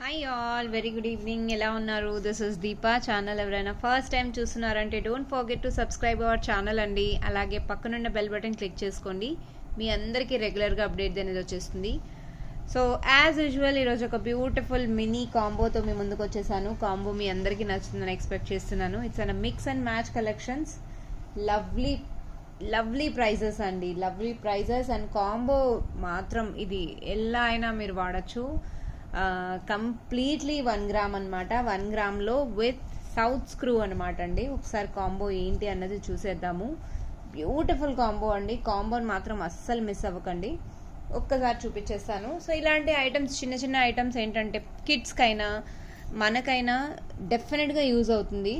Hi all very good evening. ఎలా ఉన్నారు? This is Deepa. Channel ఎవరైనా ఫస్ట్ టైం చూస్తున్నారంటే don't forget to subscribe our channel అండి. అలాగే పక్కనున్న బెల్ బటన్ క్లిక్ చేసుకోండి. మీ అందరికీ రెగ్యులర్గా అప్డేట్ అనేది వచ్చేస్తుంది. సో యాజ్ యూజువల్ ఈరోజు ఒక బ్యూటిఫుల్ మినీ కాంబోతో మీ ముందుకు వచ్చేసాను. కాంబో మీ అందరికీ నచ్చుతుందని ఎక్స్పెక్ట్ చేస్తున్నాను. It's an mix and match collections. Lovely prizes అండి, లవ్లీ ప్రైజెస్ అండ్ కాంబో మాత్రం ఇది ఎలా అయినా మీరు వాడచ్చు. కంప్లీట్లీ 1 గ్రామ్ అనమాట. 1 గ్రామ్లో విత్ సౌత్ స్క్రూ అనమాట అండి. ఒకసారి కాంబో ఏంటి అన్నది చూసేద్దాము. బ్యూటిఫుల్ కాంబో అండి. కాంబోని మాత్రం అస్సలు మిస్ అవ్వకండి. ఒక్కసారి చూపించేస్తాను. సో ఇలాంటి ఐటమ్స్, చిన్న చిన్న ఐటమ్స్ ఏంటంటే కిడ్స్కైనా మనకైనా డెఫినెట్గా యూజ్ అవుతుంది.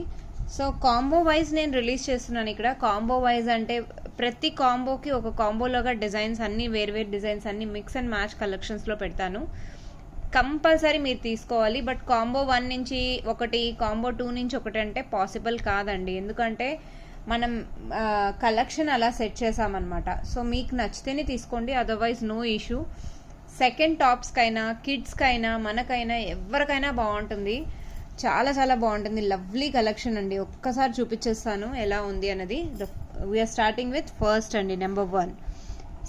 సో కాంబో వైజ్ నేను రిలీజ్ చేస్తున్నాను ఇక్కడ. కాంబో వైజ్ అంటే ప్రతి కాంబోకి ఒక కాంబోలోగా డిజైన్స్ అన్నీ వేరు డిజైన్స్ అన్నీ మిక్స్ అండ్ మ్యాచ్ కలెక్షన్స్లో పెడతాను. కంపల్సరీ మీరు తీసుకోవాలి. బట్ కాంబో 1 నుంచి ఒకటి, కాంబో 2 నుంచి ఒకటి అంటే పాసిబుల్ కాదండి. ఎందుకంటే మనం కలెక్షన్ అలా సెట్ చేసామన్నమాట. సో మీకు నచ్చితేనే తీసుకోండి, అదర్వైజ్ నో ఇష్యూ. సెకండ్ టాప్స్కైనా కిడ్స్కైనా మనకైనా ఎవరికైనా బాగుంటుంది. చాలా చాలా బాగుంటుంది. లవ్లీ కలెక్షన్ అండి. ఒక్కసారి చూపించేస్తాను ఎలా ఉంది అన్నది. వీఆర్ స్టార్టింగ్ విత్ ఫస్ట్ అండి, నెంబర్ 1.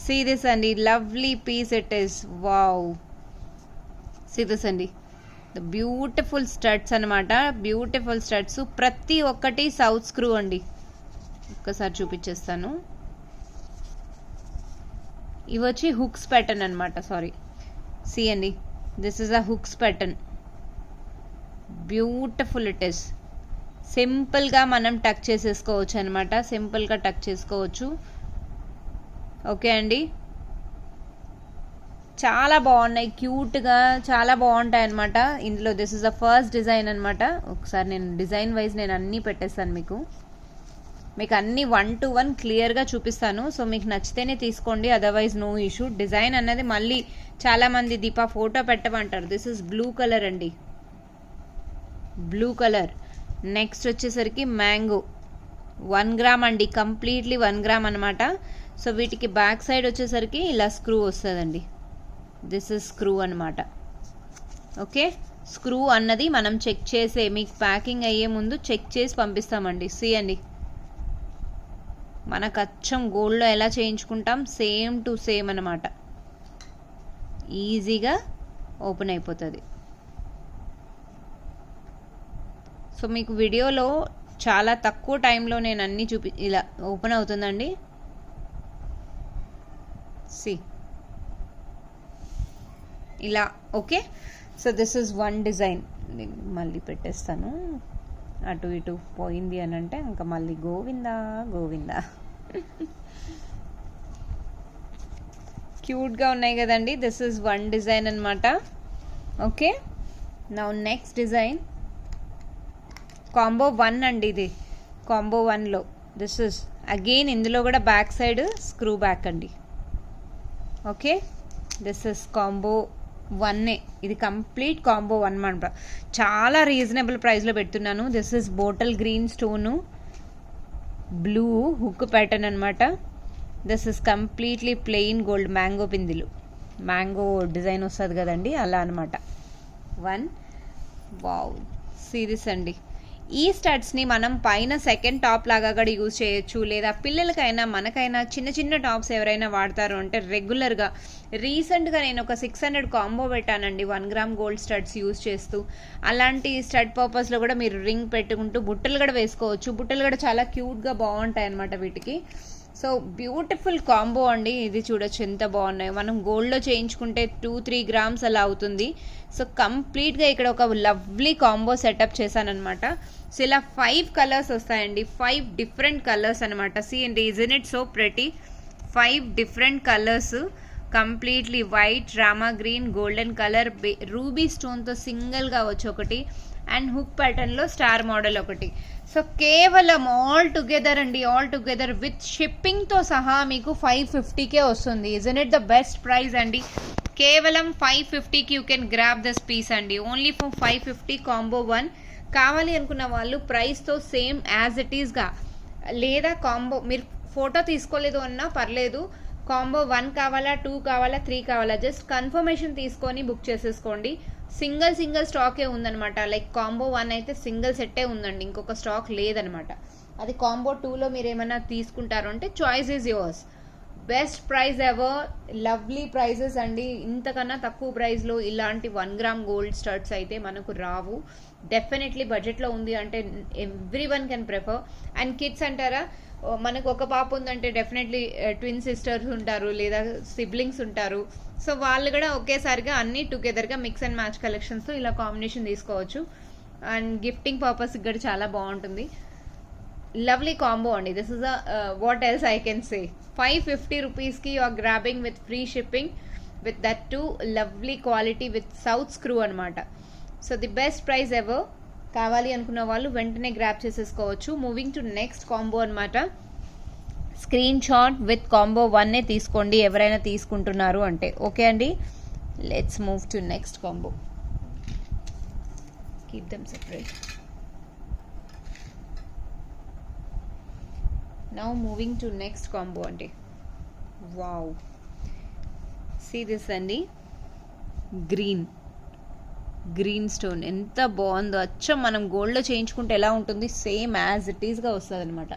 సీ దిస్ అండి, lovely piece it is. Wow, see this అండి, ద బ్యూటిఫుల్ స్టడ్స్ అనమాట. బ్యూటిఫుల్ స్టడ్స్, ప్రతి ఒక్కటి సౌత్ స్క్రూ అండి. ఒక్కసారి చూపించేస్తాను. ఇవి వచ్చి హుక్స్ ప్యాటర్న్ అనమాట. సారీ, సీ అండి, this is a hooks pattern. Beautiful it is. సింపుల్గా మనం టక్ చేసేసుకోవచ్చు అనమాట. సింపుల్గా టక్ చేసుకోవచ్చు. ఓకే అండి, చాలా బాగున్నాయి, క్యూట్గా చాలా బాగుంటాయి అనమాట. ఇందులో this is the first design అనమాట. ఒకసారి నేను డిజైన్ వైజ్ నేను అన్నీ పెట్టేస్తాను మీకు అన్నీ 1 to 1 క్లియర్గా చూపిస్తాను. సో మీకు నచ్చితేనే తీసుకోండి, అదర్వైజ్ నో ఇష్యూ. డిజైన్ అన్నది మళ్ళీ చాలామంది దీపా ఫోటో పెట్టమంటారు. దిస్ ఇస్ బ్లూ కలర్ అండి, బ్లూ కలర్. నెక్స్ట్ వచ్చేసరికి మ్యాంగో. 1 గ్రామ్ అండి, కంప్లీట్లీ 1 గ్రామ్ అనమాట. సో వీటికి బ్యాక్ సైడ్ వచ్చేసరికి ఇలా స్క్రూ వస్తుందండి. దిస్ ఇస్ స్క్రూ అనమాట. ఓకే, స్క్రూ అన్నది మనం చెక్ చేసే, మీకు ప్యాకింగ్ అయ్యే ముందు చెక్ చేసి పంపిస్తామండి. సీ అండి, మనకు అచ్చం గోల్డ్లో ఎలా చేయించుకుంటాం సేమ్ టు సేమ్ అనమాట. ఈజీగా ఓపెన్ అయిపోతుంది. సో మీకు వీడియోలో చాలా తక్కువ టైంలో నేను అన్నీ ఇలా ఓపెన్ అవుతుందండి. సి ఇలా. Okay, so this is 1 design. నేను మళ్ళీ పెట్టేస్తాను. అటు ఇటు పోయింది అని అంటే ఇంకా మళ్ళీ గోవిందా గోవిందా. క్యూట్గా ఉన్నాయి కదండి. దిస్ ఇస్ 1 డిజైన్ అనమాట. Okay, now next design combo 1 అండి. ఇది కాంబో 1లో దిస్ ఇస్ అగైన్, ఇందులో కూడా బ్యాక్ సైడ్ స్క్రూ బ్యాక్ అండి. Okay, this is combo 1. ఇది కంప్లీట్ కాంబో 1 అనమాట. చాలా రీజనబుల్ ప్రైస్లో పెడుతున్నాను. This is bottle green stone, blue hook pattern అనమాట. This is completely plain gold, mango పిందిలు, మ్యాంగో డిజైన్ వస్తుంది కదండి, అలా అనమాట. 1. వావ్, సిరీస్ అండి. ఈ స్టడ్స్ని మనం పైన సెకండ్ టాప్ లాగా కూడా యూజ్ చేయొచ్చు. లేదా పిల్లలకైనా మనకైనా చిన్న చిన్న టాప్స్ ఎవరైనా వాడతారు అంటే రెగ్యులర్గా. రీసెంట్గా నేను ఒక 600 కాంబో పెట్టానండి 1 గ్రామ్ గోల్డ్ స్టడ్స్ యూజ్ చేస్తూ. అలాంటి స్టడ్ పర్పస్లో కూడా మీరు రింగ్ పెట్టుకుంటూ బుట్టలు కూడా వేసుకోవచ్చు. బుట్టలు కూడా చాలా క్యూట్గా బాగుంటాయి అన్నమాట వీటికి. సో బ్యూటిఫుల్ కాంబో అండి. ఇది చూడొచ్చు ఎంత బాగున్నాయి. మనం గోల్డ్లో చేయించుకుంటే 2-3 గ్రామ్స్ అలా అవుతుంది. సో కంప్లీట్గా ఇక్కడ ఒక లవ్లీ కాంబో సెటప్ చేశానమాట. సో ఇలా 5 కలర్స్ వస్తాయండి, 5 డిఫరెంట్ కలర్స్ అనమాట. See and isn't it so pretty. 5 different colours, completely white, Rama green, golden colour, ruby స్టోన్తో సింగిల్గా వచ్చి ఒకటి, అండ్ హుక్ ప్యాటర్న్లో స్టార్ మోడల్ ఒకటి. సో కేవలం ఆల్ టుగెదర్ అండి, ఆల్ టుగెదర్ విత్ షిప్పింగ్తో సహా మీకు 550కే వస్తుంది. Isn't it the best price అండి. కేవలం 550కి you can grab this piece అండి. Only for 550 combo 1. కావాలి అనుకున్న వాళ్ళు ప్రైస్తో సేమ్ యాజ్ ఇట్ ఈస్గా, లేదా కాంబో మీరు ఫోటో తీసుకోలేదు అన్నా పర్లేదు, కాంబో 1 కావాలా, 2 కావాలా, 3 కావాలా, జస్ట్ కన్ఫర్మేషన్ తీసుకొని బుక్ చేసేసుకోండి. సింగిల్ స్టాకే ఉందనమాట. లైక్ కాంబో 1 అయితే సింగిల్ సెట్టే ఉందండి, ఇంకొక స్టాక్ లేదనమాట. అది కాంబో 2లో మీరు ఏమైనా తీసుకుంటారు అంటే choice is yours. Best price ever, lovely prizes అండి. ఇంతకన్నా తక్కువ ప్రైస్లో ఇలాంటి 1 గ్రామ్ గోల్డ్ స్టడ్స్ అయితే మనకు రావు. డెఫినెట్లీ బడ్జెట్లో ఉంది అంటే every one can prefer. And kids అంటారా, మనకు ఒక పాప ఉందంటే డెఫినెట్లీ ట్విన్ సిస్టర్స్ ఉంటారు లేదా సిబ్లింగ్స్ ఉంటారు. సో వాళ్ళు కూడా ఒకేసారిగా అన్ని టుగెదర్గా మిక్స్ అండ్ మ్యాచ్ కలెక్షన్స్తో ఇలా కాంబినేషన్ తీసుకోవచ్చు. అండ్ గిఫ్టింగ్ పర్పస్కి కూడా చాలా బాగుంటుంది. లవ్లీ కాంబో అండి. This is what else I can say. 550 రూపీస్కి you are grabbing with free shipping, with that too lovely quality with south screw అనమాట. So the best price ever. కావాలి అనుకున్న వాళ్ళు వెంటనే గ్రాబ్ చేసేసుకోవచ్చు. మూవింగ్ టు నెక్స్ట్ కాంబో అనమాట. Screenshot with combo 1 తీసుకోండి ఎవరైనా తీసుకుంటున్నారు అంటే. ఓకే అండి, let's move to next combo. Keep them separate. Now moving to next combo అండి. Wow, see this అండి, గ్రీన్ స్టోన్ ఎంత బాగుందో. అచ్చం మనం గోల్డ్లో చేయించుకుంటే ఎలా ఉంటుంది సేమ్ యాజ్ ఇట్ ఈస్గా వస్తుంది అనమాట.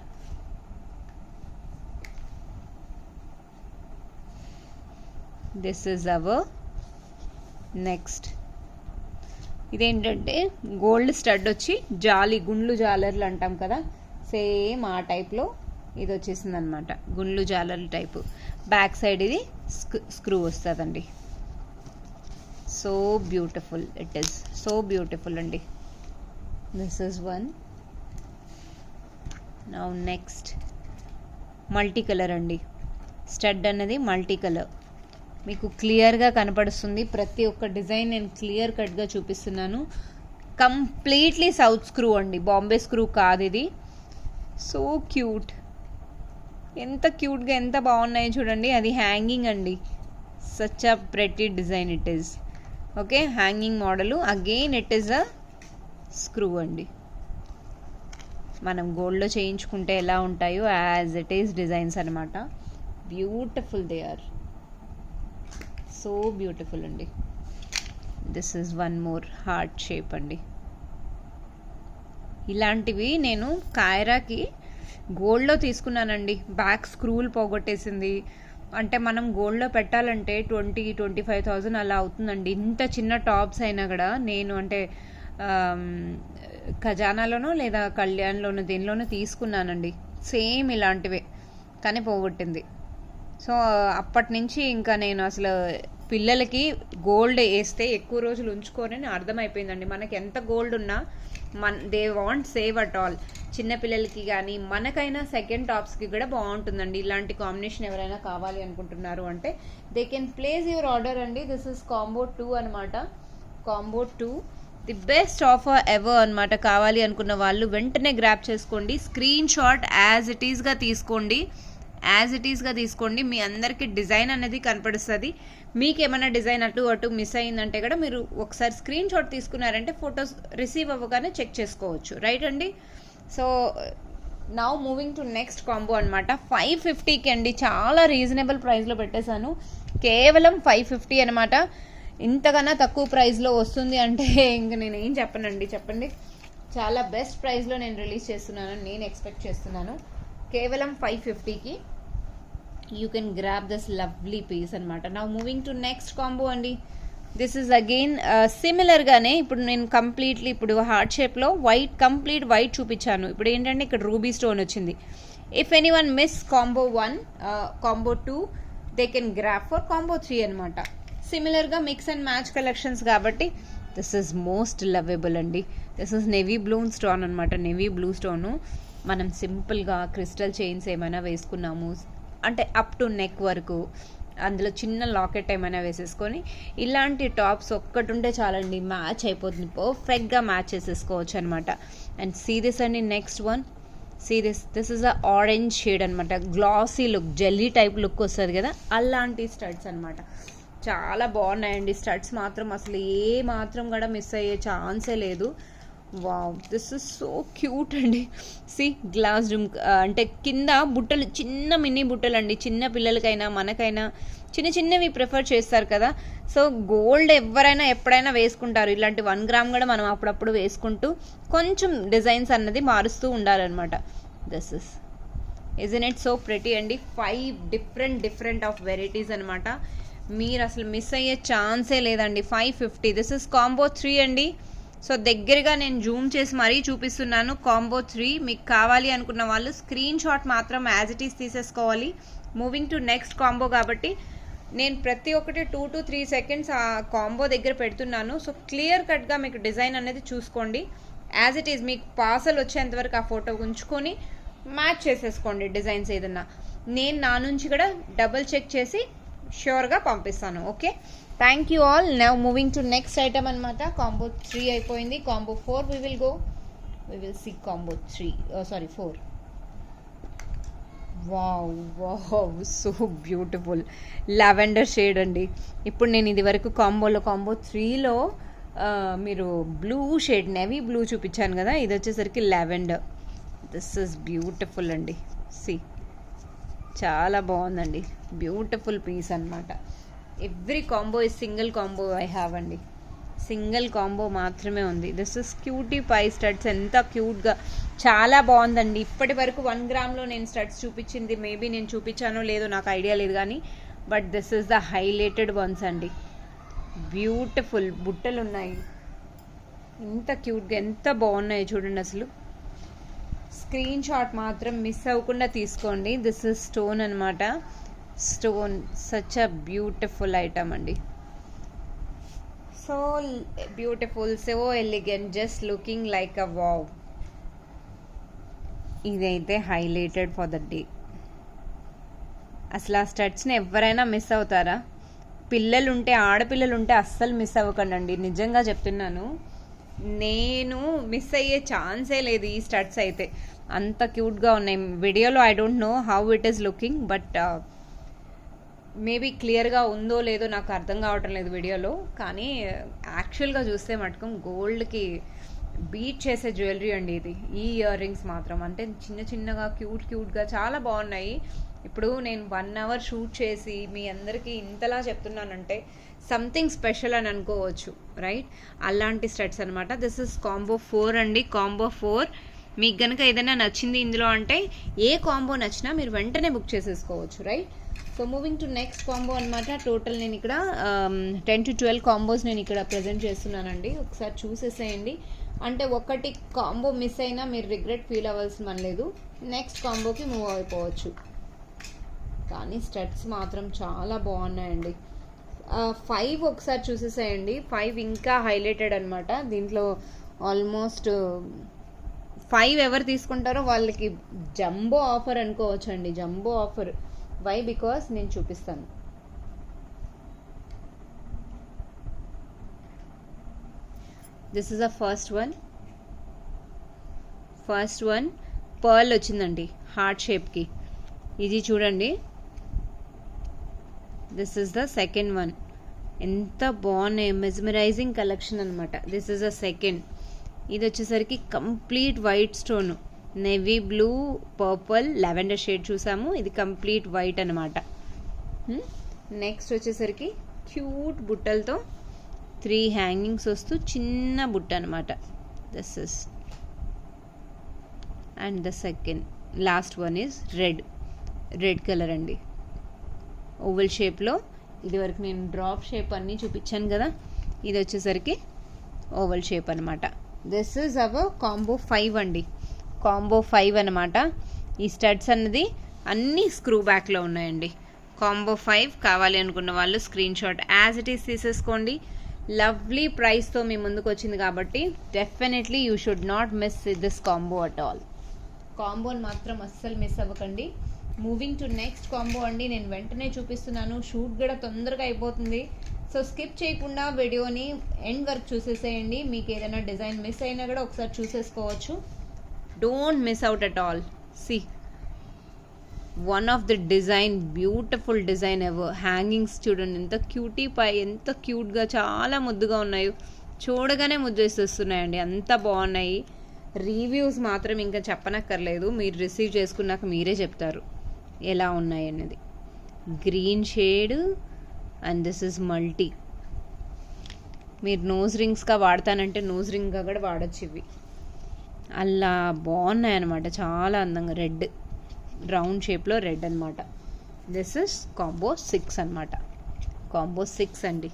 This is our next. ఇదేంటంటే గోల్డ్ స్టడ్ వచ్చి గుండ్లు జాలర్లు అంటాం కదా, సేమ్ ఆ టైప్లో ఇది వచ్చేసింది అనమాట. గుండ్లు జాలర్ల టైపు. బ్యాక్ సైడ్ ఇది స్క్రూ వస్తుందండి. So beautiful, it is so beautiful అండి. This is one. Now next multi colour అండి. స్టడ్ అనేది మల్టీ కలర్, మీకు క్లియర్గా కనపడుస్తుంది. ప్రతి ఒక్క డిజైన్ నేను క్లియర్ కట్గా చూపిస్తున్నాను. కంప్లీట్లీ సౌత్ స్క్రూ అండి, బాంబే స్క్రూ కాదు ఇది. సో క్యూట్, ఎంత క్యూట్గా ఎంత బాగున్నాయో చూడండి. అది హ్యాంగింగ్ అండి. Such a pretty design it is. Okay, hanging model. Again it is a screw అండి. మనం గోల్డ్లో చేయించుకుంటే ఎలా ఉంటాయో యాజ్ ఇట్ ఈస్ డిజైన్స్ అనమాట. Beautiful they are, so beautiful అండి. This is one more heart shape అండి. ఇలాంటివి నేను కాయరాకి గోల్డ్లో తీసుకున్నానండి. బ్యాక్ స్క్రూలు పోగొట్టేసింది. అంటే మనం గోల్డ్లో పెట్టాలంటే 20-25,000 అలా అవుతుందండి. ఇంత చిన్న టాప్స్ అయినా కూడా నేను అంటే ఖజానాలోనో లేదా కళ్యాణ్లోనో దేనిలోనో తీసుకున్నానండి సేమ్ ఇలాంటివే, కానీ పోగొట్టింది. సో అప్పటి నుంచి ఇంకా నేను అసలు పిల్లలకి గోల్డ్ వేస్తే ఎక్కువ రోజులు ఉంచుకోరని అర్థమైపోయిందండి. మనకి ఎంత గోల్డ్ ఉన్నా they want save at all. చిన్నపిల్లలకి కానీ మనకైనా సెకండ్ టాప్స్కి కూడా బాగుంటుందండి. ఇలాంటి కాంబినేషన్ ఎవరైనా కావాలి అనుకుంటున్నారు అంటే they can place your order అండి. దిస్ ఇస్ కాంబో 2 అనమాట. Combo 2 the best offer ever అనమాట. కావాలి అనుకున్న వాళ్ళు వెంటనే గ్రాప్ చేసుకోండి. స్క్రీన్ షాట్ యాజ్ ఇట్ ఈస్గా తీసుకోండి. మీ అందరికీ డిజైన్ అనేది కనపడుస్తుంది. మీకు ఏమైనా డిజైన్ అటు మిస్ అయిందంటే కూడా మీరు ఒకసారి స్క్రీన్ షాట్ తీసుకున్నారంటే ఫొటోస్ రిసీవ్ అవ్వగానే చెక్ చేసుకోవచ్చు. రైట్ అండి. So now moving to next combo అనమాట. 550కి అండి, చాలా రీజనబుల్ ప్రైస్లో పెట్టేశాను. కేవలం 550 అనమాట. ఇంతకన్నా తక్కువ ప్రైస్లో వస్తుంది అంటే ఇంక నేను ఏం చెప్పనండి, చెప్పండి. చాలా బెస్ట్ ప్రైస్లో నేను రిలీజ్ చేస్తున్నాను, నేను ఎక్స్పెక్ట్ చేస్తున్నాను. కేవలం 550కి you can grab this lovely piece అనమాట. Now moving to next combo అండి. దిస్ ఈజ్ అగైన్ సిమిలర్గానే. ఇప్పుడు నేను కంప్లీట్లీ ఇప్పుడు హార్ట్ షేప్లో కంప్లీట్ వైట్ చూపించాను. ఇప్పుడు ఏంటంటే ఇక్కడ రూబీ స్టోన్ వచ్చింది. If any one miss combo 1, combo 2 they can grab for combo 3 అనమాట. సిమిలర్గా మిక్స్ అండ్ మ్యాచ్ కలెక్షన్స్ కాబట్టి దిస్ ఈజ్ మోస్ట్ లవబుల్ అండి. This is navy blue stone అనమాట. నెవీ బ్లూ స్టోను మనం సింపుల్గా క్రిస్టల్ చైన్స్ ఏమైనా వేసుకున్నాము అంటే అప్ టు నెక్ వరకు, అందులో చిన్న లాకెట్ ఏమైనా వేసేసుకొని ఇలాంటి టాప్స్ ఒక్కటి ఉంటే చాలండి, మ్యాచ్ అయిపోతుంది. పర్ఫెక్ట్గా మ్యాచ్ చేసేసుకోవచ్చు అనమాట. అండ్ సీ దిస్ అండి, next one. See this is a orange shade అనమాట. Glassy look, jelly type look వస్తుంది కదా, అలాంటి స్టడ్స్ అనమాట. చాలా బాగున్నాయండి స్టడ్స్ మాత్రం. అసలు ఏ మాత్రం కూడా మిస్ అయ్యే ఛాన్సే లేదు. Wow, this is so cute అండి. సి గ్లాస్ రూమ్, అంటే కింద బుట్టలు, చిన్న మినీ బుట్టలు అండి. చిన్న పిల్లలకైనా మనకైనా చిన్న చిన్నవి ప్రిఫర్ చేస్తారు కదా. సో గోల్డ్ ఎవరైనా ఎప్పుడైనా వేసుకుంటారు. ఇలాంటి 1 గ్రామ్ కూడా మనం అప్పుడప్పుడు వేసుకుంటూ కొంచెం డిజైన్స్ అన్నది మారుస్తూ ఉండాలన్నమాట. This is isn't it so pretty అండి. 5 డిఫరెంట్ ఆఫ్ వెరైటీస్ అనమాట. మీరు అసలు మిస్ అయ్యే ఛాన్సే లేదండి. 550. దిస్ ఇస్ కాంబో 3 అండి. సో దగ్గరగా నేను జూమ్ చేసి మరీ చూపిస్తున్నాను. కాంబో 3 మీకు కావాలి అనుకున్న వాళ్ళు స్క్రీన్ షాట్ మాత్రం యాజ్ ఇట్ ఈస్ తీసేసుకోవాలి. మూవింగ్ టు నెక్స్ట్ కాంబో కాబట్టి నేను ప్రతి ఒక్కటి 2 to 3 సెకండ్స్ ఆ కాంబో దగ్గర పెడుతున్నాను. సో క్లియర్ కట్గా మీకు డిజైన్ అనేది చూసుకోండి. యాజ్ ఇట్ ఈస్ మీకు పార్సల్ వచ్చేంత వరకు ఆ ఫోటో ఉంచుకొని మ్యాచ్ చేసేసుకోండి డిజైన్స్ ఏదన్నా. నేను నా నుంచి కూడా డబుల్ చెక్ చేసి ష్యూర్గా పంపిస్తాను. Okay, thank you all. Now moving to next item అనమాట. కాంబో 3 అయిపోయింది. Combo 4 we will see combo 4. Wow, so beautiful lavender shade అండి. ఇప్పుడు నేను ఇది వరకు కాంబో 3లో మీరు బ్లూ షేడ్, నెవీ బ్లూ చూపించాను కదా. ఇది వచ్చేసరికి లావెండర్. దిస్ ఇస్ బ్యూటిఫుల్ అండి. సి చాలా బాగుందండి. బ్యూటిఫుల్ పీస్ అనమాట. Every combo is single combo I have అండి. సింగిల్ కాంబో మాత్రమే ఉంది. This is cutie pie studs. ఎంత క్యూట్గా, చాలా బాగుందండి. ఇప్పటి వరకు 1 గ్రామ్లో నేను స్టడ్స్ చూపించింది మేబీ నేను చూపించానో లేదో నాకు ఐడియా లేదు కానీ, but this is the highlighted once అండి. బ్యూటిఫుల్ బుట్టలు ఉన్నాయి. ఎంత క్యూట్గా, ఎంత బాగున్నాయి చూడండి అసలు. స్క్రీన్ షాట్ మాత్రం మిస్ అవ్వకుండా తీసుకోండి. దిస్ ఇస్ స్టోన్ అనమాట. Stone such a beautiful item అండి. So beautiful, so elegant, just looking like a wow. ఇదైతే హైలైటెడ్ ఫర్ ద డే. అసలు ఆ స్టడ్స్ని ఎవరైనా మిస్ అవుతారా? పిల్లలుంటే, ఆడపిల్లలుంటే అస్సలు మిస్ అవ్వకండి. నిజంగా చెప్తున్నాను, నేను మిస్ అయ్యే ఛాన్సే లేదు. ఈ స్టడ్స్ అయితే అంత క్యూట్గా ఉన్నాయి. వీడియోలో I don't know how it is looking, but maybe క్లియర్గా ఉందో లేదో నాకు అర్థం కావటం లేదు వీడియోలో. కానీ యాక్చువల్గా చూస్తే మటుకు గోల్డ్కి బీట్ చేసే జ్యువెలరీ అండి ఇది. ఈ ఇయర్ రింగ్స్ మాత్రం అంటే చిన్నగా క్యూట్గా చాలా బాగున్నాయి. ఇప్పుడు నేను 1 అవర్ షూట్ చేసి మీ అందరికీ ఇంతలా చెప్తున్నానంటే సంథింగ్ స్పెషల్ అని అనుకోవచ్చు, రైట్? అలాంటి స్టడ్స్ అనమాట. దిస్ ఇస్ కాంబో 4 అండి. కాంబో 4 మీకు కనుక ఏదైనా నచ్చింది ఇందులో అంటే ఏ కాంబో నచ్చినా మీరు వెంటనే బుక్ చేసేసుకోవచ్చు, right? So moving to next combo అనమాట. టోటల్ నేను ఇక్కడ 10 to 12 కాంబోస్ నేను ఇక్కడ ప్రజెంట్ చేస్తున్నానండి. ఒకసారి చూసేసేయండి. అంటే ఒకటి కాంబో మిస్ అయినా మీరు రిగ్రెట్ ఫీల్ అవ్వాల్సిన పని లేదు. నెక్స్ట్ కాంబోకి మూవ్ అయిపోవచ్చు. కానీ స్టడ్స్ మాత్రం చాలా బాగున్నాయండి. 5 ఒకసారి చూసేసేయండి. 5 ఇంకా హైలైటెడ్ అనమాట. దీంట్లో ఆల్మోస్ట్ 5 ఎవరు తీసుకుంటారో వాళ్ళకి జంబో ఆఫర్ అనుకోవచ్చు అండి. Jumbo offer. వై? బికాస్ నేను చూపిస్తాను. This is the first one. Pearl వచ్చిందండి హార్ట్ షేప్కి. ఇది చూడండి. This is the second one. ఎంత బాగున్నాయి, మెస్మరైజింగ్ కలెక్షన్ అనమాట. This is the second. ఇది వచ్చేసరికి complete white stone, navy blue, purple, lavender shade చూసాము. ఇది కంప్లీట్ వైట్ అనమాట. నెక్స్ట్ వచ్చేసరికి క్యూట్ బుట్టలతో 3 హ్యాంగింగ్స్ వస్తూ చిన్న బుట్ట అనమాట. This is and the second last one is red colour అండి. ఓవల్ షేప్లో. ఇది వరకు నేను డ్రాప్ షేప్ అన్నీ చూపించాను కదా. ఇది వచ్చేసరికి ఓవల్ షేప్ అనమాట. దిస్ ఈజ్ అవర్ కాంబో 5 అండి. కాంబో 5 అనమాట. ఈ స్టడ్స్ అన్నది అన్నీ స్క్రూ బ్యాక్లో ఉన్నాయండి. కాంబో 5 కావాలి అనుకున్న వాళ్ళు screenshot as it is తీసేసుకోండి. లవ్లీ ప్రైస్తో మీ ముందుకు వచ్చింది కాబట్టి definitely you should not miss this combo at all. కాంబోని మాత్రం అస్సలు మిస్ అవ్వకండి. మూవింగ్ టు నెక్స్ట్ కాంబో అండి. నేను వెంటనే చూపిస్తున్నాను, షూట్ కూడా తొందరగా అయిపోతుంది. సో స్కిప్ చేయకుండా వీడియోని ఎండ్ వరకు చూసేసేయండి. మీకు ఏదైనా డిజైన్ మిస్ అయినా కూడా ఒకసారి చూసేసుకోవచ్చు. Don't miss out at all. See one of the design, beautiful design ever. Hangings చూడండి ఎంత క్యూటీ పై, ఎంత క్యూట్గా చాలా ముద్దుగా ఉన్నాయి. చూడగానే ముద్దేస్తున్నాయండి, అంత బాగున్నాయి. రివ్యూస్ మాత్రం ఇంకా చెప్పనక్కర్లేదు, మీరు రిసీవ్ చేసుకున్నాక మీరే చెప్తారు ఎలా ఉన్నాయి అనేది. Green shade and this is multi. మీరు నోజ్ రింగ్స్గా వాడతానంటే నోజ్ రింగ్గా కూడా వాడచ్చు ఇవి. అలా బాగున్నాయి అనమాట, చాలా అందంగా. రెడ్ రౌండ్ షేప్లో రెడ్ అనమాట. దిస్ ఇస్ కాంబో 6 అనమాట. కాంబో 6 అండి.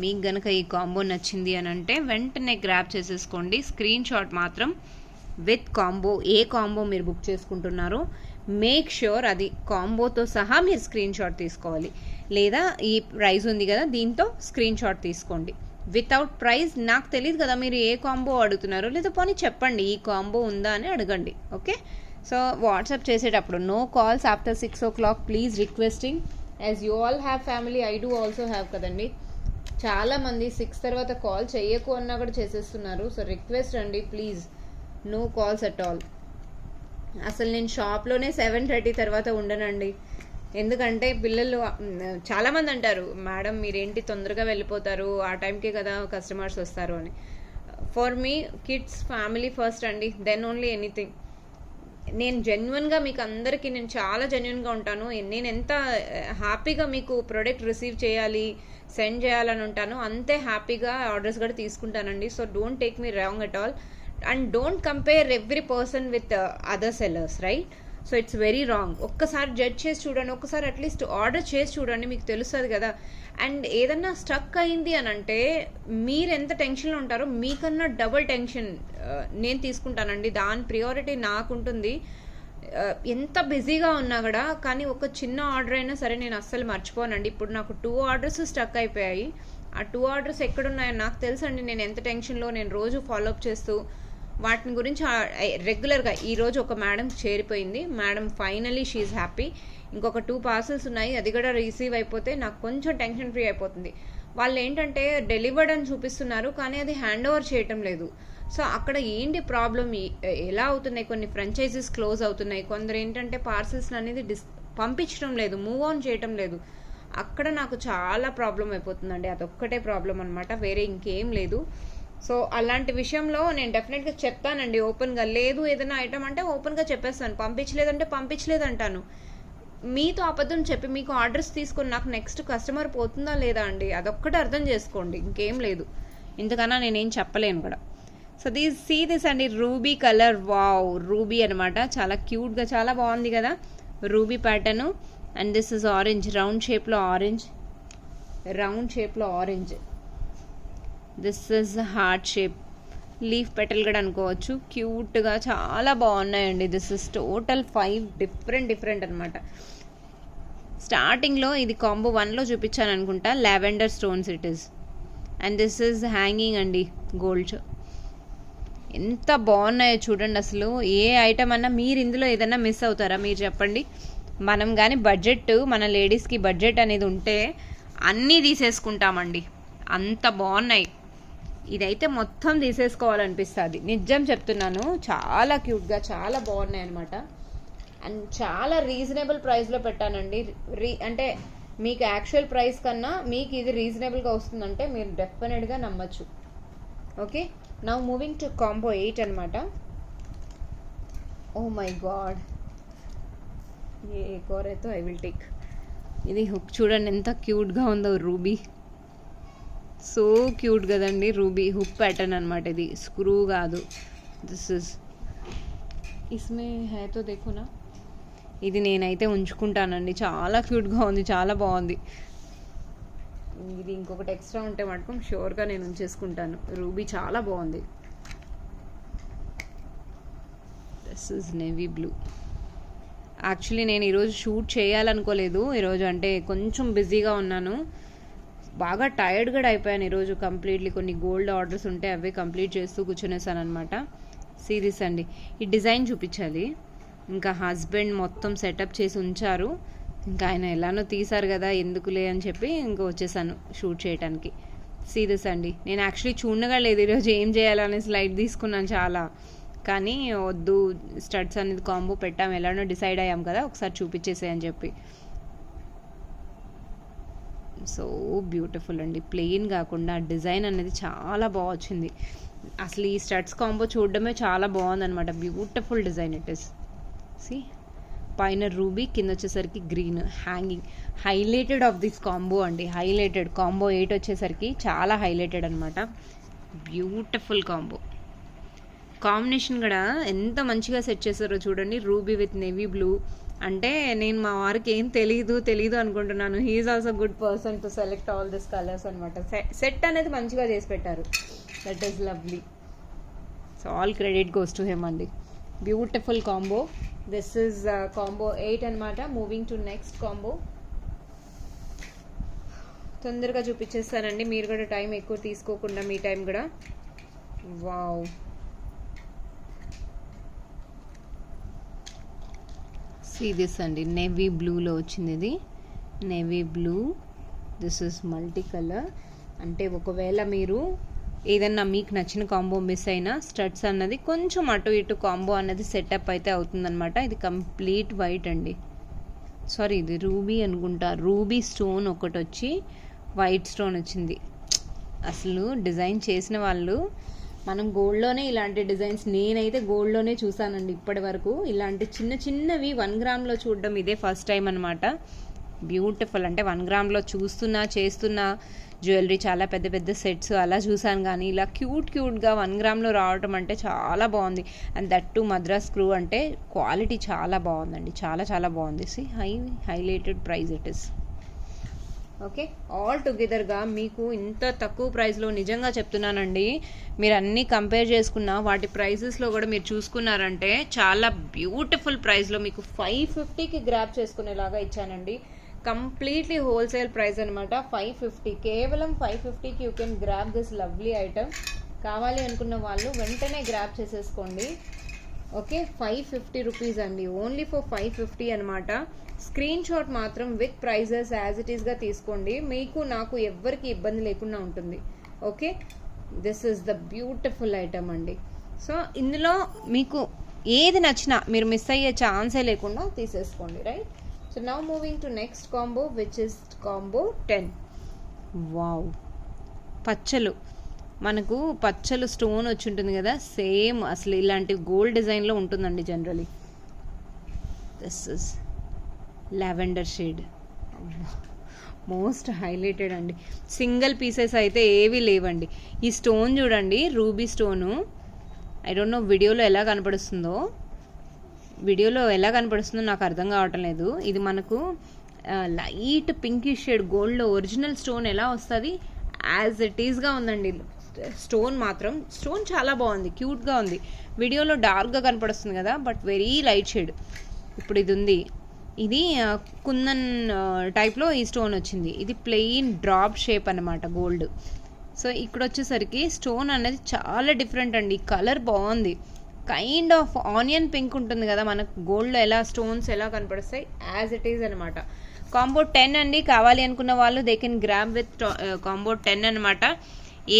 మీకు గనక ఈ కాంబో నచ్చింది అని అంటే వెంటనే గ్రాబ్ చేసేసుకోండి. స్క్రీన్ షాట్ మాత్రం విత్ కాంబో, ఏ కాంబో మీరు బుక్ చేసుకుంటున్నారో మేక్ ష్యూర్ అది కాంబోతో సహా మీరు స్క్రీన్ షాట్ తీసుకోవాలి. లేదా ఈ ప్రైస్ ఉంది కదా దీంతో స్క్రీన్ షాట్ తీసుకోండి. వితౌట్ ప్రైస్ నాకు తెలియదు కదా మీరు ఏ కాంబో అడుగుతున్నారో, లేదా పోనీ చెప్పండి ఈ కాంబో ఉందా అని అడగండి. ఓకే, సో వాట్సాప్ చేసేటప్పుడు no calls after 6 o'clock please, requesting. As you all have family, I do also have కదండి. చాలామంది 6 తర్వాత కాల్ చేయకు అన్నా కూడా చేసేస్తున్నారు. సో రిక్వెస్ట్ అండి please, no calls at all. అసలు నేను షాప్లోనే 7:30 తర్వాత ఉండనండి. ఎందుకంటే పిల్లలు చాలామంది అంటారు, మేడం మీరేంటి తొందరగా వెళ్ళిపోతారు, ఆ టైంకే కదా కస్టమర్స్ వస్తారు అని. For me kids family first అండి, దెన్ ఓన్లీ ఎనీథింగ్. నేను జెన్యున్గా మీకు అందరికీ నేను చాలా జెన్యున్గా ఉంటాను. నేను ఎంత హ్యాపీగా మీకు ప్రోడక్ట్ రిసీవ్ చేయాలి, సెండ్ చేయాలని ఉంటాను, అంతే హ్యాపీగా ఆర్డర్స్ కూడా తీసుకుంటానండి. So don't take me wrong at all and don't compare every person with other sellers, right? So it's very wrong. ఒక్కసారి జడ్జ్ చేసి చూడండి, ఒక్కసారి అట్లీస్ట్ ఆర్డర్ చేసి చూడండి, మీకు తెలుస్తుంది కదా. అండ్ ఏదన్నా స్టక్ అయింది అని అంటే మీరు ఎంత టెన్షన్లో ఉంటారో మీకన్నా డబుల్ టెన్షన్ నేను తీసుకుంటానండి. దాని ప్రియారిటీ నాకు ఉంటుంది. ఎంత బిజీగా ఉన్నా కూడా, కానీ ఒక చిన్న ఆర్డర్ అయినా సరే నేను అస్సలు మర్చిపోనండి. ఇప్పుడు నాకు 2 ఆర్డర్స్ స్టక్ అయిపోయాయి. ఆ 2 ఆర్డర్స్ ఎక్కడున్నాయో నాకు తెలుసండి. నేను ఎంత టెన్షన్లో, నేను రోజు ఫాలోఅప్ చేస్తూ వాటిని గురించి రెగ్యులర్గా. ఈరోజు ఒక మేడం చేరిపోయింది, మేడం ఫైనలీ షీఈ్ హ్యాపీ. ఇంకొక 2 పార్సల్స్ ఉన్నాయి, అది కూడా రిసీవ్ అయిపోతే నాకు కొంచెం టెన్షన్ ఫ్రీ అయిపోతుంది. వాళ్ళు ఏంటంటే డెలివర్డ్ అని చూపిస్తున్నారు కానీ అది హ్యాండ్ ఓవర్ చేయటం లేదు. సో అక్కడ ఏంటి ప్రాబ్లం, ఎలా అవుతున్నాయి, కొన్ని ఫ్రాంచైజీస్ క్లోజ్ అవుతున్నాయి, కొందరు ఏంటంటే పార్సల్స్ అనేది పంపించడం లేదు, మూవ్ ఆన్ చేయటం లేదు. అక్కడ నాకు చాలా ప్రాబ్లం అయిపోతుందండి. అదొక్కటే ప్రాబ్లం అనమాట, వేరే ఇంకేం లేదు. సో అలాంటి విషయంలో నేను డెఫినెట్గా చెప్తానండి ఓపెన్గా. లేదు ఏదైనా ఐటమ్ అంటే ఓపెన్గా చెప్పేస్తాను, పంపించలేదంటే పంపించలేదంటాను. మీతో అబద్ధం చెప్పి మీకు ఆర్డర్స్ తీసుకొని నాకు నెక్స్ట్ కస్టమర్ పోతుందా లేదా అండి, అదొక్కటి అర్థం చేసుకోండి, ఇంకేం లేదు. ఇంతకన్నా నేనేం చెప్పలేను కూడా. సో సీ దిస్ అండి, రూబీ కలర్. వావ్, రూబీ అనమాట, చాలా క్యూట్గా చాలా బాగుంది కదా ruby pattern. And this is orange, round షేప్లో ఆరెంజ్, రౌండ్ షేప్లో orange. This is heart shape, leaf petal కూడా అనుకోవచ్చు. క్యూట్గా చాలా బాగున్నాయండి. దిస్ ఇస్ టోటల్ 5 డిఫరెంట్ అనమాట. స్టార్టింగ్లో ఇది కాంబో 1లో చూపించాను అనుకుంటా, lavender stones it is. And this is hanging అండి, గోల్డ్. ఎంత బాగున్నాయో చూడండి. అసలు ఏ ఐటమ్ అన్నా మీరు ఇందులో ఏదన్నా మిస్ అవుతారా మీరు చెప్పండి. మనం కానీ బడ్జెట్, మన లేడీస్కి బడ్జెట్ అనేది ఉంటే అన్నీ తీసేసుకుంటామండి, అంత బాగున్నాయి. ఇదైతే మొత్తం తీసేసుకోవాలనిపిస్తుంది, నిజం చెప్తున్నాను. చాలా క్యూట్గా చాలా బాగున్నాయి అనమాట. అండ్ చాలా రీజనబుల్ ప్రైస్లో పెట్టానండి. అంటే మీకు యాక్చువల్ ప్రైస్ కన్నా మీకు ఇది రీజనబుల్గా వస్తుందంటే మీరు డెఫినెట్గా నమ్మచ్చు. Okay, now moving to combo 8 అనమాట. ఓ మై గాడ్, ఏ కోరైతే ఐ విల్ టేక్. ఇది హుక్ చూడండి ఎంత క్యూట్గా ఉందో, రూబీ. సో క్యూట్ కదండి, రూబీ హుక్ ప్యాటర్న్ అనమాట. ఇది స్క్రూ కాదు, దిస్ ఇస్ ఇస్మే హై తో దేఖోనా. ఇది నేనైతే ఉంచుకుంటానండి, చాలా క్యూట్గా ఉంది, చాలా బాగుంది. ఇది ఇంకొకటి ఎక్స్ట్రా ఉంటే మటుకు షూర్గా నేను ఉంచేసుకుంటాను. రూబీ చాలా బాగుంది. This is navy blue. Actually నేను ఈరోజు షూట్ చేయాలనుకోలేదు, ఈరోజు అంటే కొంచెం బిజీగా ఉన్నాను, బాగా టైర్డ్ కూడా అయిపోయాను ఈరోజు కంప్లీట్లీ. కొన్ని గోల్డ్ ఆర్డర్స్ ఉంటే అవే కంప్లీట్ చేస్తూ కూర్చునేసాను అనమాట. సిరీస్ అండి, ఈ డిజైన్ చూపించాలి. ఇంకా హస్బెండ్ మొత్తం సెటప్ చేసి ఉంచారు, ఇంకా ఆయన ఎలానో తీసారు కదా ఎందుకులే అని చెప్పి ఇంకా వచ్చేసాను షూట్ చేయడానికి. సిరీస్ అండి, నేను యాక్చువల్లీ చూడగా లేదు ఈరోజు ఏం చేయాలనేసి లైట్ తీసుకున్నాను చాలా, కానీ వద్దు స్టడ్స్ అనేది కాంబో పెట్టాం, ఎలానో డిసైడ్ అయ్యాం కదా ఒకసారి చూపించేసే అని చెప్పి. సో బ్యూటిఫుల్ అండి. ప్లెయిన్ కాకుండా డిజైన్ అనేది చాలా బాగా వచ్చింది. అసలు ఈ స్టడ్స్ కాంబో చూడడమే చాలా బాగుందన్నమాట. Beautiful design it is. See పైన రూబీ, కింద వచ్చేసరికి green hanging. Highlighted of this combo అండి. హైలైటెడ్ కాంబో 8 వచ్చేసరికి చాలా హైలైటెడ్ అనమాట. Beautiful combo. కాంబినేషన్ కూడా ఎంత మంచిగా సెట్ చేశారో చూడండి. రూబీ విత్ నేవీ బ్లూ అంటే నేను మా వారికి ఏం తెలీదు అనుకుంటున్నాను. He's also good person to select all this colours అనమాట. సెట్ అనేది మంచిగా చేసి పెట్టారు. That is lovely. So all credit goes to him అండి. Beautiful combo. This is combo 8 అనమాట. Moving to next combo. తొందరగా చూపించేస్తానండి, మీరు కూడా టైం ఎక్కువ తీసుకోకుండా మీ టైం కూడా. వావ్, సీ దిస్ అండి. నేవీ బ్లూలో వచ్చింది ఇది. Navy blue. This is multi colour. అంటే ఒకవేళ మీరు ఏదన్నా మీకు నచ్చిన కాంబో మిస్ అయినా స్టడ్స్ అన్నది కొంచెం అటు ఇటు కాంబో అన్నది సెటప్ అయితే అవుతుందన్నమాట. ఇది కంప్లీట్ వైట్ అండి. సారీ, ఇది రూబీ అనుకుంటా. రూబీ స్టోన్ ఒకటి వచ్చి వైట్ స్టోన్ వచ్చింది. అసలు డిజైన్ చేసిన వాళ్ళు, మనం గోల్డ్లోనే ఇలాంటి డిజైన్స్ నేనైతే గోల్డ్లోనే చూసానండి ఇప్పటి వరకు. ఇలాంటి చిన్న చిన్నవి 1 గ్రామ్లో చూడడం ఇదే ఫస్ట్ టైం అనమాట. బ్యూటిఫుల్. అంటే 1 గ్రామ్లో చేస్తున్నా జ్యువెలరీ చాలా పెద్ద పెద్ద సెట్స్ అలా చూసాను, కానీ ఇలా క్యూట్గా 1 గ్రామ్లో రావటం అంటే చాలా బాగుంది. And that too Madras screw అంటే క్వాలిటీ చాలా బాగుందండి. చాలా బాగుంది. See highlighted price it is. Okay, all టుగెదర్గా మీకు ఇంత తక్కువ ప్రైస్లో నిజంగా చెప్తున్నానండి, మీరు అన్నీ కంపేర్ చేసుకున్న వాటి ప్రైజెస్లో కూడా మీరు చూసుకున్నారంటే చాలా బ్యూటిఫుల్ ప్రైస్లో మీకు 550కి గ్రాప్ చేసుకునేలాగా ఇచ్చానండి. కంప్లీట్లీ హోల్సేల్ ప్రైస్ అనమాట. 550, కేవలం 550కి you can grab this lovely item. కావాలి అనుకున్న వాళ్ళు వెంటనే గ్రాప్ చేసేసుకోండి. ఓకే, 550 రూపీస్ అండి. ఓన్లీ ఫర్ 550 అనమాట. స్క్రీన్ షాట్ మాత్రం విత్ ప్రైజెస్ యాజ్ ఇట్ ఈస్గా తీసుకోండి. మీకు నాకు ఎవ్వరికి ఇబ్బంది లేకుండా ఉంటుంది. Okay, this is the beautiful item అండి. సో ఇందులో మీకు ఏది నచ్చినా మీరు మిస్ అయ్యే ఛాన్సే లేకుండా తీసేసుకోండి. Right. So now moving to next combo which is combo 10. Wow, పచ్చలు. మనకు పచ్చలు స్టోన్ వచ్చి ఉంటుంది కదా, సేమ్ అసలు ఇలాంటి గోల్డ్ డిజైన్లో ఉంటుందండి generally. This is lavender shade. Most highlighted అండి. సింగిల్ పీసెస్ అయితే ఏవి లేవండి. ఈ స్టోన్ చూడండి, ruby stone. I don't know వీడియోలో ఎలా కనపడుస్తుందో నాకు అర్థం కావటం లేదు. ఇది మనకు లైట్ పింకిష్ షేడ్ గోల్డ్లో ఒరిజినల్ స్టోన్ ఎలా వస్తుంది యాజ్ ఇట్ ఈస్గా ఉందండి. స్టోన్ మాత్రం చాలా బాగుంది, క్యూట్గా ఉంది. వీడియోలో డార్క్గా కనపడుస్తుంది కదా, బట్ వెరీ లైట్ షేడ్. ఇప్పుడు ఇది ఉంది, ఇది కుందన్ టైప్లో ఈ స్టోన్ వచ్చింది. ఇది ప్లెయిన్ డ్రాప్ షేప్ అనమాట గోల్డ్. సో ఇక్కడ వచ్చేసరికి స్టోన్ అనేది చాలా డిఫరెంట్ అండి. కలర్ బాగుంది. కైండ్ ఆఫ్ ఆనియన్ పింక్ ఉంటుంది కదా మనకు గోల్డ్లో ఎలా స్టోన్స్ ఎలా కనపడుస్తాయి, యాజ్ ఇట్ ఈజ్ అనమాట. కాంబో 10 అండి. కావాలి అనుకున్న వాళ్ళు they can grab with combo 10 అనమాట.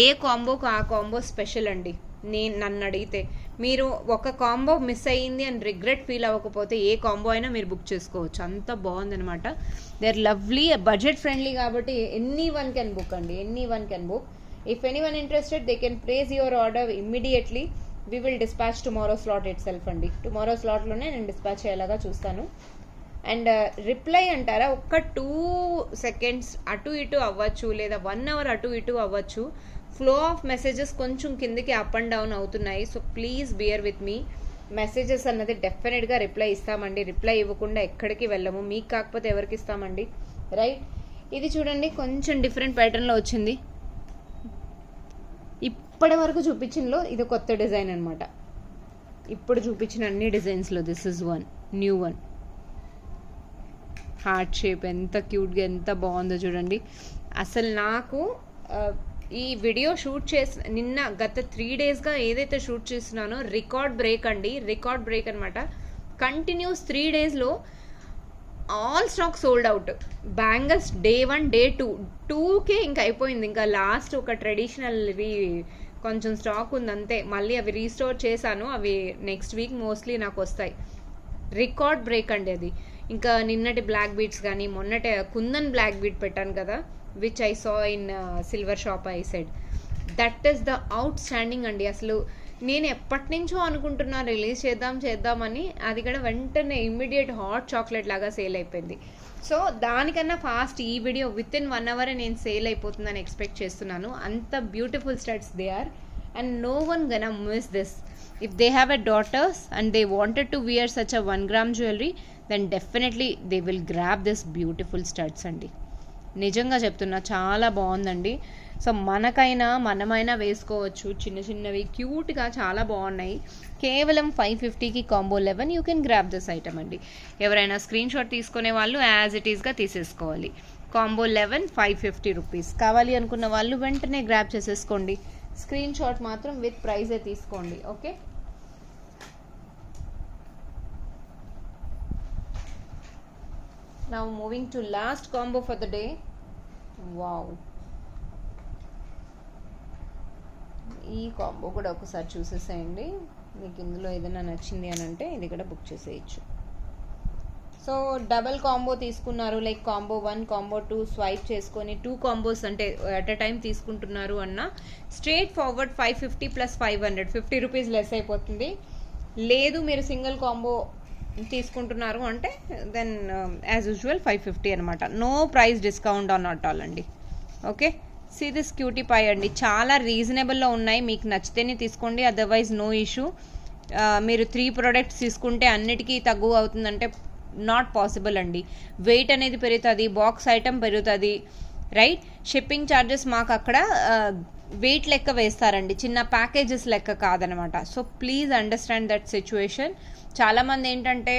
ఏ కాంబోకి ఆ కాంబో స్పెషల్ అండి. నన్ను అడిగితే మీరు ఒక కాంబో మిస్ అయ్యింది అని రిగ్రెట్ ఫీల్ అవ్వకపోతే ఏ కాంబో అయినా మీరు బుక్ చేసుకోవచ్చు. అంత బాగుందనమాట. They are lovely, budget friendly కాబట్టి ఎనీ వన్ కెన్ బుక్ అండి. If any one interested they can place your order immediately. We will dispatch tomorrow slot itself అండి. టుమారో స్లాట్లోనే నేను డిస్పాచ్ అయ్యేలాగా చూస్తాను. అండ్ రిప్లై అంటారా, ఒక్క 2 seconds అటు ఇటు అవ్వచ్చు, లేదా 1 hour అటు ఇటు అవ్వచ్చు. ఫ్లో ఆఫ్ మెసేజెస్ కొంచెం కిందికి అప్ అండ్ డౌన్ అవుతున్నాయి. So please bear with me. Messages అన్నది డెఫినెట్గా రిప్లై ఇస్తామండి. రిప్లై ఇవ్వకుండా ఎక్కడికి వెళ్ళము. మీకు కాకపోతే ఎవరికి ఇస్తామండి, రైట్. ఇది చూడండి, కొంచెం డిఫరెంట్ ప్యాటర్న్లో వచ్చింది. ఇప్పటి వరకు చూపించినలో ఇది కొత్త డిజైన్ అనమాట. ఇప్పుడు చూపించిన అన్ని డిజైన్స్లో this is one new one. Heart shape ఎంత క్యూట్గా ఎంత బాగుందో చూడండి. అసలు నాకు ఈ వీడియో షూట్ నిన్న గత 3 daysగా ఏదైతే షూట్ చేస్తున్నానో రికార్డ్ బ్రేక్ అండి. రికార్డ్ బ్రేక్ అనమాట. కంటిన్యూస్ 3 daysలో all stock sold out. Bangles Day 1 Day 2కే ఇంకా అయిపోయింది. ఇంకా లాస్ట్ ఒక ట్రెడిషనల్వి కొంచెం స్టాక్ ఉంది అంతే. మళ్ళీ అవి రీస్టోర్ చేశాను. అవి నెక్స్ట్ వీక్ మోస్ట్లీ నాకు వస్తాయి. రికార్డ్ బ్రేక్ అండి అది. ఇంకా నిన్నటి బ్లాక్ బీట్స్ కానీ మొన్నటి కుందన్ బ్లాక్ బీట్ పెట్టాను కదా, which I saw in silver shop I said that is the out standing అండి. అసలు నేను ఎప్పటి నుంచో అనుకుంటున్నా రిలీజ్ చేద్దామని, అది కూడా వెంటనే ఇమ్మీడియట్ హాట్ చాక్లెట్ లాగా సేల్ అయిపోయింది. సో దానికన్నా ఫాస్ట్ ఈ వీడియో విత్ ఇన్ 1 hour నేను సేల్ అయిపోతుందని ఎక్స్పెక్ట్ చేస్తున్నాను. అంత beautiful studs they are and no one gonna miss this. If they have a daughters and they wanted to wear such a 1 gram jewellery then definitely they will grab this beautiful studs అండి. నిజంగా చెప్తున్నా, చాలా బాగుందండి. So మనమైనా వేసుకోవచ్చు. చిన్న చిన్నవి క్యూట్గా చాలా బాగున్నాయి. కేవలం 550కి combo 11 you can grab this item అండి. ఎవరైనా స్క్రీన్ షాట్ తీసుకునే వాళ్ళు యాజ్ ఇట్ ఈస్గా తీసేసుకోవాలి. Combo 11 550 rupees. కావాలి అనుకున్న వాళ్ళు వెంటనే గ్రాబ్ చేసేసుకోండి. స్క్రీన్ షాట్ మాత్రం విత్ ప్రైజే తీసుకోండి. Okay, now moving to last combo for the day. Wow, ఈ కాంబో కూడా ఒకసారి చూసేసేయండి. మీకు ఇందులో ఏదైనా నచ్చింది అని అంటే ఇది కూడా బుక్ చేసేయచ్చు. సో డబల్ కాంబో తీసుకున్నారు, లైక్ కాంబో 1 కాంబో 2 స్వైప్ చేసుకొని 2 కాంబోస్ అంటే అట్ అ టైం తీసుకుంటున్నారు అన్న స్ట్రేట్ ఫార్వర్డ్ 550 + 500 50 రూపీస్ లెస్ అయిపోతుంది. లేదు మీరు సింగిల్ కాంబో తీసుకుంటున్నారు అంటే దెన్ యాజ్ యూజువల్ 550 అనమాట. No price discount on not all అండి. Okay, see this cutie pie అండి, చాలా రీజనబుల్లో ఉన్నాయి. మీకు నచ్చితేనే తీసుకోండి, అదర్వైజ్ నో ఇష్యూ. మీరు 3 ప్రోడక్ట్స్ తీసుకుంటే అన్నిటికీ తక్కువ అవుతుందంటే నాట్ పాసిబుల్ అండి. వెయిట్ అనేది పెరుగుతుంది, బాక్స్ ఐటమ్ పెరుగుతుంది, రైట్. షిప్పింగ్ ఛార్జెస్ మాకు అక్కడ వెయిట్ లెక్క వేస్తారండి, చిన్న ప్యాకేజెస్ లెక్క కాదనమాట. So please understand that situation. చాలామంది ఏంటంటే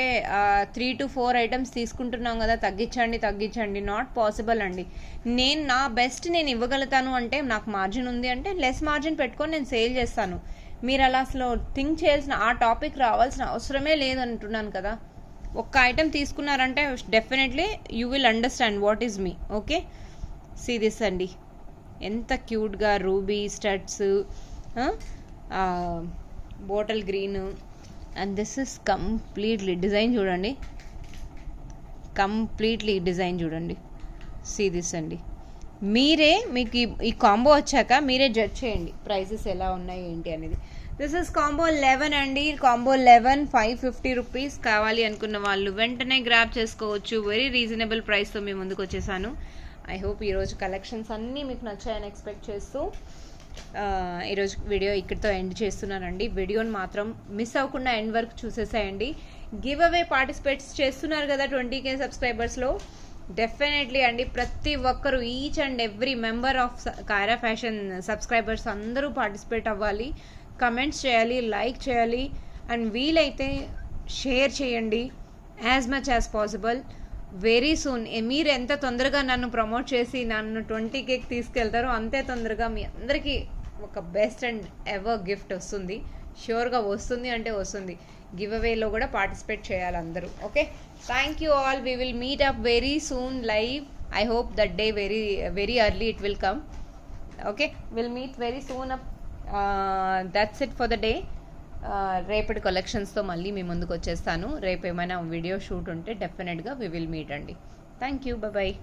3 to 4 ఐటమ్స్ తీసుకుంటున్నాం కదా, తగ్గించండి. నాట్ పాసిబుల్ అండి. నా బెస్ట్ నేను ఇవ్వగలుగుతాను అంటే, నాకు మార్జిన్ ఉంది అంటే లెస్ మార్జిన్ పెట్టుకొని నేను సేల్ చేస్తాను. మీరు అలా అసలు థింక్ చేయాల్సిన, ఆ టాపిక్ రావాల్సిన అవసరమే లేదంటున్నాను కదా. ఒక్క ఐటమ్ తీసుకున్నారంటే definitely you will understand what is me. Okay, see this అండి, ఎంత క్యూట్గా ruby studs, bottle green, and this is completely design చూడండి, సీ దిస్ అండి. మీకు ఈ కాంబో వచ్చాక మీరే జడ్జ్ చేయండి ప్రైజెస్ ఎలా ఉన్నాయి ఏంటి అనేది. దిస్ ఇస్ కాంబో 11 అండి. Combo 11 550 rupees. కావాలి అనుకున్న వాళ్ళు వెంటనే గ్రాబ్ చేసుకోవచ్చు. వెరీ రీజనబుల్ ప్రైస్తో మేము ముందుకు వచ్చేసాను. ఐ హోప్ ఈరోజు కలెక్షన్స్ అన్నీ మీకు నచ్చాయని ఎక్స్పెక్ట్ చేస్తూ ఈరోజు వీడియో ఇక్కడితో ఎండ్ చేస్తున్నానండి. వీడియోని మాత్రం మిస్ అవ్వకుండా ఎండ్ వరకు చూసేసేయండి. గివ్ అవే పార్టిసిపేట్స్ చేస్తున్నారు కదా 20K సబ్స్క్రైబర్స్లో. డెఫినెట్లీ అండి, ప్రతి ఒక్కరు each and every member of Kaira fashion subscribers అందరూ పార్టిసిపేట్ అవ్వాలి, కమెంట్స్ చేయాలి, లైక్ చేయాలి, అండ్ వీలైతే షేర్ చేయండి as much as possible. Very soon మీరు ఎంత తొందరగా నన్ను ప్రమోట్ చేసి నన్ను 20K తీసుకెళ్తారో అంతే తొందరగా మీ అందరికీ ఒక బెస్ట్ అండ్ ఎవర్ గిఫ్ట్ వస్తుంది. ష్యూర్గా వస్తుంది అంటే వస్తుంది. గివ్ అవేలో కూడా పార్టిసిపేట్ చేయాలి అందరూ. Okay, thank you all. We will meet up very soon live. I hope that day very early it will come. Okay, will meet very soon up. That's it for the day. రేపటి కలెక్షన్స్తో మళ్ళీ మీ ముందుకు వచ్చేస్తాను. రేపు ఏమైనా video shoot ఉంటే డెఫినెట్గా we will meet అండి. Thank you, bye.